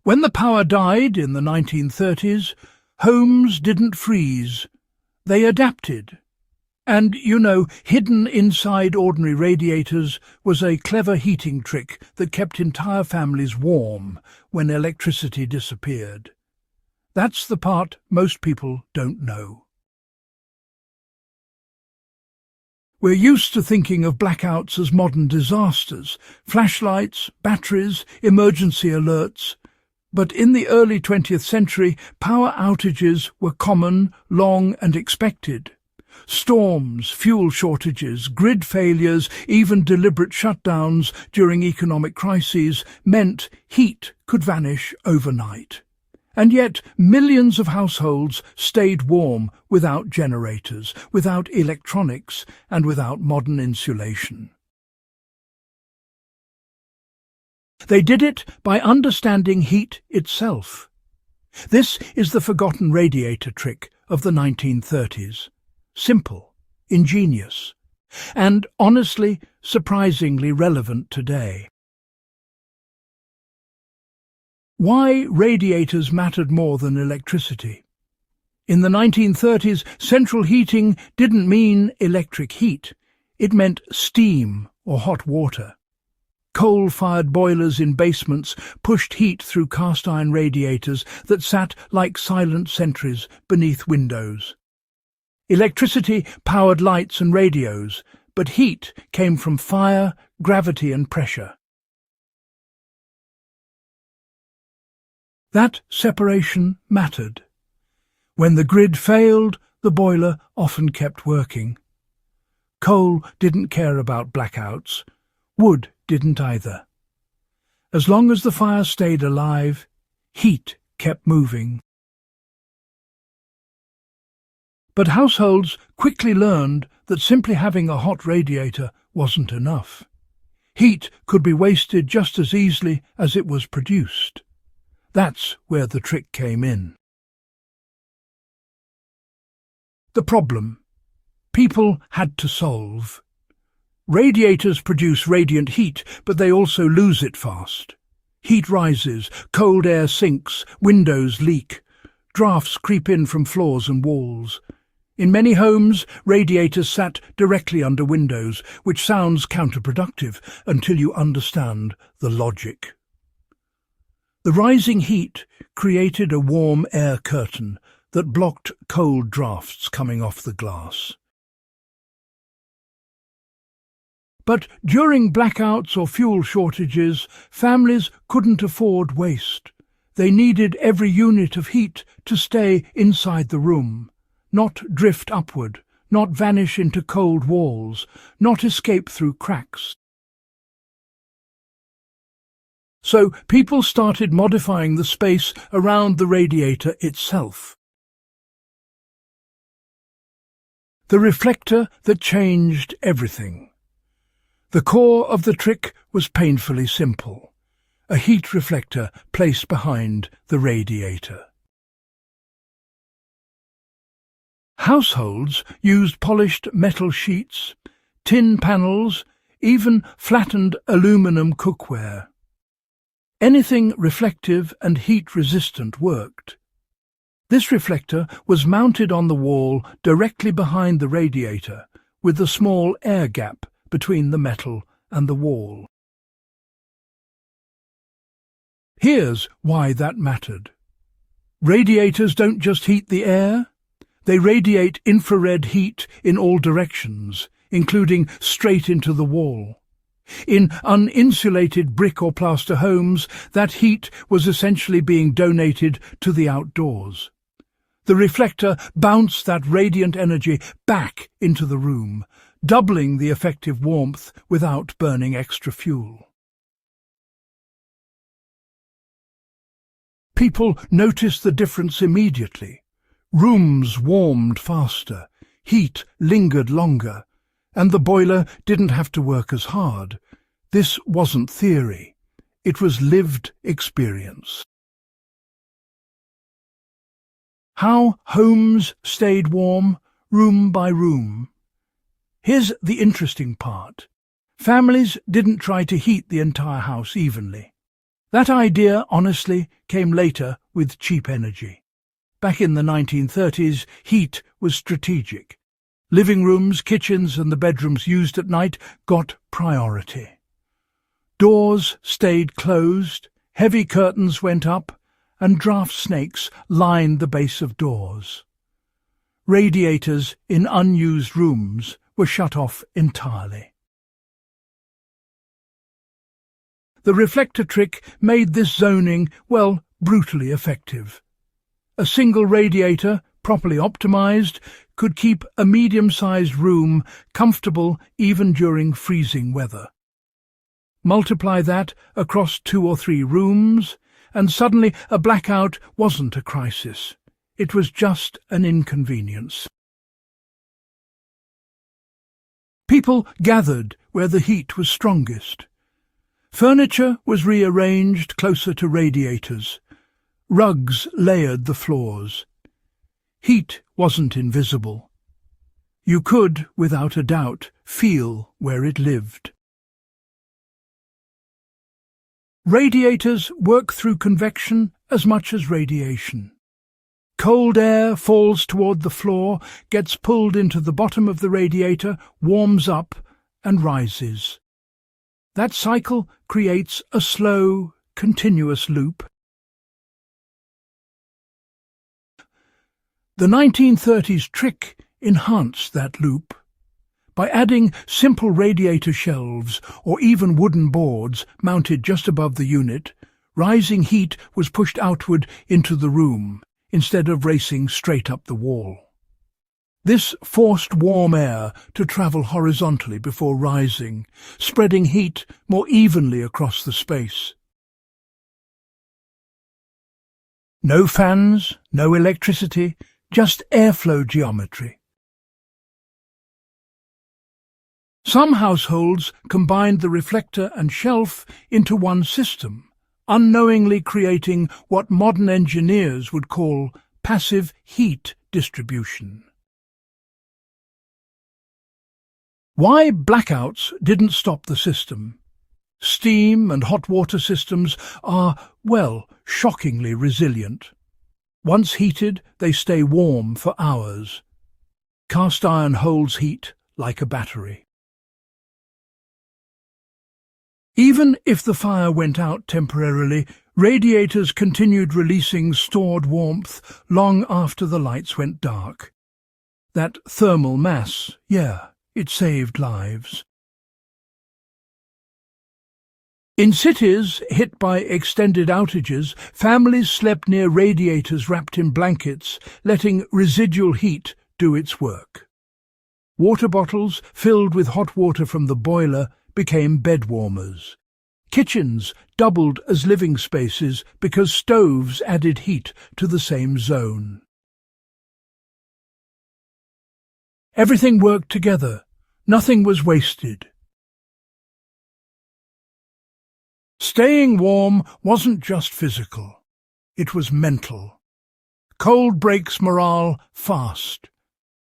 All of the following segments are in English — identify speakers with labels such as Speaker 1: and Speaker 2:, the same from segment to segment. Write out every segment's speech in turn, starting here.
Speaker 1: When the power died in the 1930s, homes didn't freeze. They adapted. And, hidden inside ordinary radiators was a clever heating trick that kept entire families warm when electricity disappeared. That's the part most people don't know. We're used to thinking of blackouts as modern disasters, flashlights, batteries, emergency alerts. But in the early 20th century, power outages were common, long and expected. Storms, fuel shortages, grid failures, even deliberate shutdowns during economic crises meant heat could vanish overnight. And yet millions of households stayed warm without generators, without electronics, and without modern insulation. They did it by understanding heat itself. This is the forgotten radiator trick of the 1930s. Simple, ingenious, and honestly, surprisingly relevant today. Why radiators mattered more than electricity. In the 1930s, central heating didn't mean electric heat. It meant steam or hot water. Coal-fired boilers in basements pushed heat through cast-iron radiators that sat like silent sentries beneath windows. Electricity powered lights and radios, but heat came from fire, gravity and pressure. That separation mattered. When the grid failed, the boiler often kept working. Coal didn't care about blackouts. Wood didn't either. As long as the fire stayed alive, heat kept moving. But households quickly learned that simply having a hot radiator wasn't enough. Heat could be wasted just as easily as it was produced. That's where the trick came in. The problem people had to solve. Radiators produce radiant heat, but they also lose it fast. Heat rises, cold air sinks, windows leak. Drafts creep in from floors and walls. In many homes, radiators sat directly under windows, which sounds counterproductive until you understand the logic. The rising heat created a warm air curtain that blocked cold drafts coming off the glass. But during blackouts or fuel shortages, families couldn't afford waste. They needed every unit of heat to stay inside the room, not drift upward, not vanish into cold walls, not escape through cracks. So people started modifying the space around the radiator itself. The reflector that changed everything. The core of the trick was painfully simple. A heat reflector placed behind the radiator. Households used polished metal sheets, tin panels, even flattened aluminum cookware. Anything reflective and heat-resistant worked. This reflector was mounted on the wall directly behind the radiator, with a small air gap between the metal and the wall. Here's why that mattered. Radiators don't just heat the air, they radiate infrared heat in all directions, including straight into the wall. In uninsulated brick or plaster homes, that heat was essentially being donated to the outdoors. The reflector bounced that radiant energy back into the room, doubling the effective warmth without burning extra fuel. People noticed the difference immediately. Rooms warmed faster, heat lingered longer, and the boiler didn't have to work as hard. This wasn't theory. It was lived experience. How homes stayed warm, room by room. Here's the interesting part. Families didn't try to heat the entire house evenly. That idea, honestly, came later with cheap energy. Back in the 1930s, heat was strategic. Living rooms, kitchens and the bedrooms used at night got priority. Doors stayed closed, heavy curtains went up, and draft snakes lined the base of doors. Radiators in unused rooms were shut off entirely. The reflector trick made this zoning, well, brutally effective. A single radiator, properly optimized, could keep a medium-sized room comfortable even during freezing weather. Multiply that across 2 or 3 rooms, and suddenly a blackout wasn't a crisis. It was just an inconvenience. People gathered where the heat was strongest. Furniture was rearranged closer to radiators. Rugs layered the floors. Heat wasn't invisible. You could, without a doubt, feel where it lived. Radiators work through convection as much as radiation. Cold air falls toward the floor, gets pulled into the bottom of the radiator, warms up, and rises. That cycle creates a slow, continuous loop. The 1930s trick enhanced that loop. By adding simple radiator shelves or even wooden boards mounted just above the unit, rising heat was pushed outward into the room instead of racing straight up the wall. This forced warm air to travel horizontally before rising, spreading heat more evenly across the space. No fans, no electricity, just airflow geometry. Some households combined the reflector and shelf into one system, unknowingly creating what modern engineers would call passive heat distribution. Why blackouts didn't stop the system? Steam and hot water systems are, well, shockingly resilient. Once heated, they stay warm for hours. Cast iron holds heat like a battery. Even if the fire went out temporarily, radiators continued releasing stored warmth long after the lights went dark. That thermal mass, it saved lives. In cities hit by extended outages, families slept near radiators wrapped in blankets, letting residual heat do its work. Water bottles filled with hot water from the boiler became bed warmers. Kitchens doubled as living spaces because stoves added heat to the same zone. Everything worked together. Nothing was wasted. Staying warm wasn't just physical. It was mental. Cold breaks morale fast.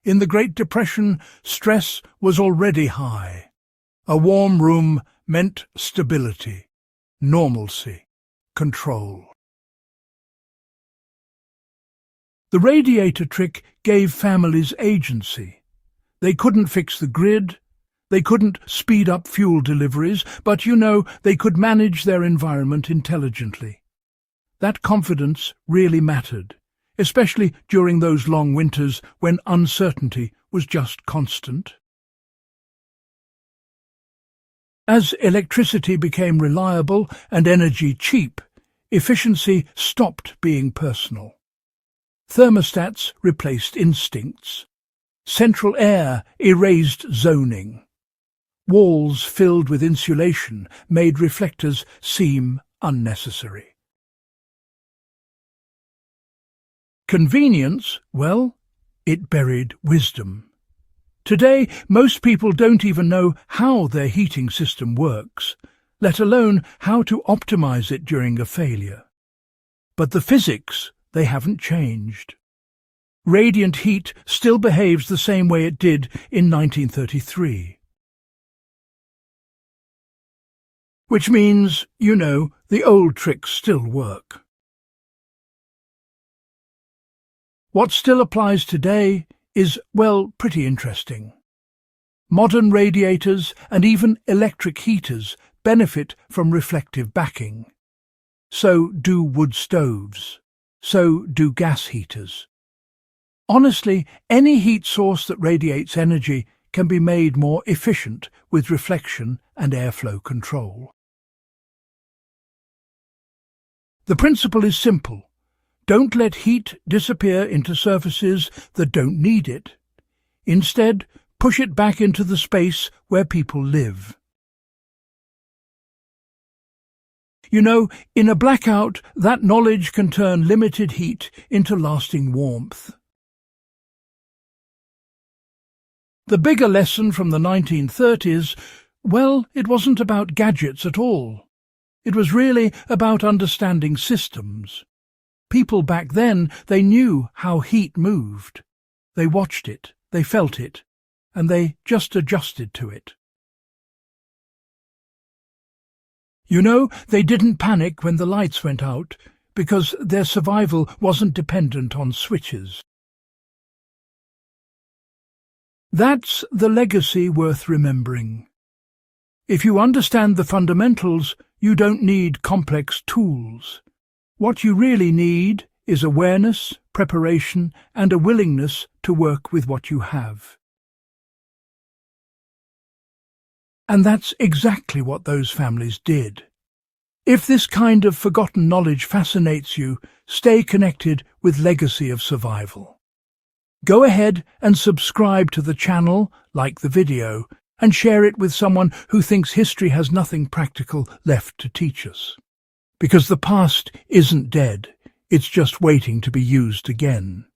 Speaker 1: In the Great Depression, stress was already high. A warm room meant stability, normalcy, control. The radiator trick gave families agency. They couldn't fix the grid, they couldn't speed up fuel deliveries, but they could manage their environment intelligently. That confidence really mattered, especially during those long winters when uncertainty was just constant. As electricity became reliable and energy cheap, efficiency stopped being personal. Thermostats replaced instincts. Central air erased zoning. Walls filled with insulation made reflectors seem unnecessary. Convenience, it buried wisdom. Today, most people don't even know how their heating system works, let alone how to optimize it during a failure. But the physics, they haven't changed. Radiant heat still behaves the same way it did in 1933. which means, the old tricks still work. What still applies today is, pretty interesting. Modern radiators and even electric heaters benefit from reflective backing. So do wood stoves. So do gas heaters. Honestly, any heat source that radiates energy can be made more efficient with reflection and airflow control. The principle is simple. Don't let heat disappear into surfaces that don't need it. Instead, push it back into the space where people live. In a blackout, that knowledge can turn limited heat into lasting warmth. The bigger lesson from the 1930s, it wasn't about gadgets at all. It was really about understanding systems. People back then, they knew how heat moved. They watched it, they felt it, and they just adjusted to it. They didn't panic when the lights went out, because their survival wasn't dependent on switches. That's the legacy worth remembering. If you understand the fundamentals, you don't need complex tools. What you really need is awareness, preparation, and a willingness to work with what you have. And that's exactly what those families did. If this kind of forgotten knowledge fascinates you, stay connected with Legacy of Survival. Go ahead and subscribe to the channel, like the video, and share it with someone who thinks history has nothing practical left to teach us. Because the past isn't dead, it's just waiting to be used again.